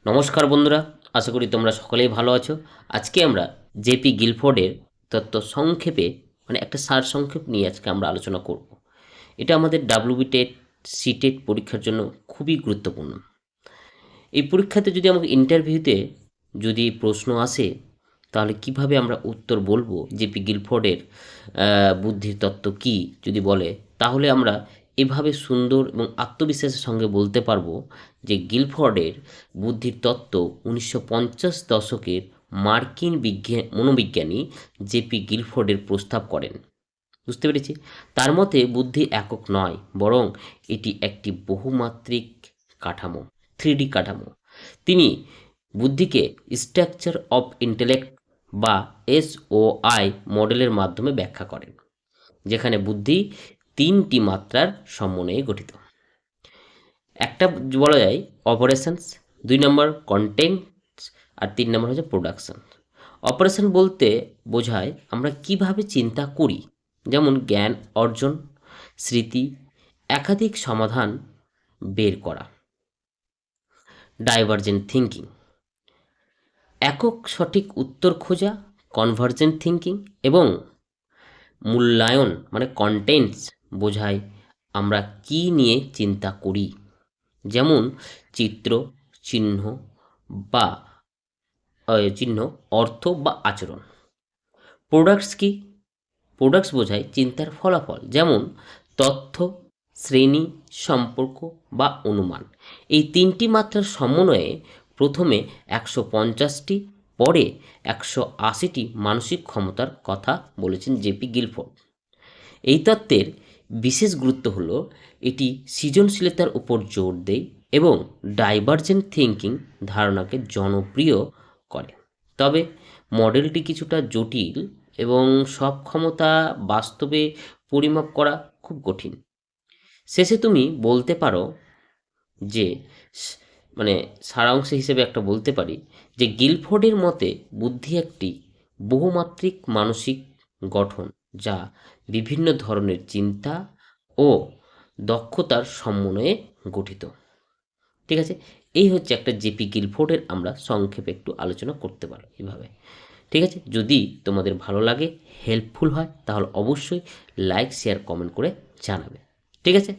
নমস্কার বন্ধুরা, আশা করি তোমরা সকলেই ভালো আছো। আজকে আমরা জেপি গিলফোর্ডের তত্ত্ব সংক্ষেপে একটা সারসংক্ষেপ নিয়ে আজকে আমরা আলোচনা করব। এটা আমাদের ডাব্লিউবি টেট সিটেট পরীক্ষার জন্য খুবই গুরুত্বপূর্ণ। এই পরীক্ষাতে যদি আমাকে ইন্টারভিউতে যদি প্রশ্ন আসে, তাহলে কিভাবে আমরা উত্তর বলবো জেপি গিলফোর্ডের বুদ্ধির তত্ত্ব কী যদি বলে, তাহলে আমরা এভাবে সুন্দর এবং আত্মবিশ্বাসের সঙ্গে বলতে পারবো যে গিলফোর্ডের বুদ্ধির তত্ত্ব 1950 দশকের মার্কিন মনোবিজ্ঞানী জেপি গিলফোর্ডের প্রস্তাব করেন। বুঝতে পেরেছি? তার মতে বুদ্ধি একক নয়, বরং এটি একটি বহুমাত্রিক কাঠামো, 3D কাঠামো। তিনি বুদ্ধিকে স্ট্রাকচার অফ ইন্টেলেক্ট বা SOI মডেলের মাধ্যমে ব্যাখ্যা করেন, যেখানে বুদ্ধি 3টি মাত্রার সমন্বয়ে গঠিত। একটা বলা যায় অপারেশনস, 2 নম্বর কন্টেন্ট, আর 3 নম্বর হচ্ছে প্রোডাকশন। অপারেশন বলতে বোঝায় আমরা কিভাবে চিন্তা করি, যেমন জ্ঞান অর্জন, স্মৃতি, একাধিক সমাধান বের করা। ডাইভার্জেন্ট থিঙ্কিং, একক সঠিক উত্তর খোঁজা, কনভার্জেন্ট থিঙ্কিং। এবং মূল্যায়ন কন্টেন্টস বোঝায় আমরা কি নিয়ে চিন্তা করি, যেমন চিত্র, চিহ্ন বা অর্থ বা আচরণ। প্রোডাক্টস কি? প্রোডাক্টস বোঝায় চিন্তার ফলাফল, যেমন তথ্য, শ্রেণী, সম্পর্ক বা অনুমান। এই 3টি মাত্রার সমন্বয়ে প্রথমে 150টি, পরে 180টি মানসিক ক্ষমতার কথা বলেছেন জেপি গিলফোর্ড। এই তত্ত্বের বিশেষ গুরুত্ব হলো এটি সৃজনশীলতার উপর জোর দেয় এবং ডাইভার্জেন্ট থিঙ্কিং ধারণাকে জনপ্রিয় করে। তবে মডেলটি কিছুটা জটিল এবং সব ক্ষমতা বাস্তবে পরিমাপ করা খুব কঠিন। শেষে তুমি বলতে পারো যে সারাংশ হিসেবে একটা বলতে পারি যে গিলফোর্ডের মতে বুদ্ধি একটি বহুমাত্রিক মানসিক গঠন, যা বিভিন্ন ধরনের চিন্তা ও দক্ষতার সমন্বয়ে গঠিত। ঠিক আছে, এই হচ্ছে একটা জেপি গিলফোর্ডের আমরা সংক্ষেপে একটু আলোচনা করতে পারি এভাবে। ঠিক আছে, যদি তোমাদের ভালো লাগে, হেল্পফুল হয়, তাহলে অবশ্যই লাইক, শেয়ার, কমেন্ট করে জানাবে। ঠিক আছে।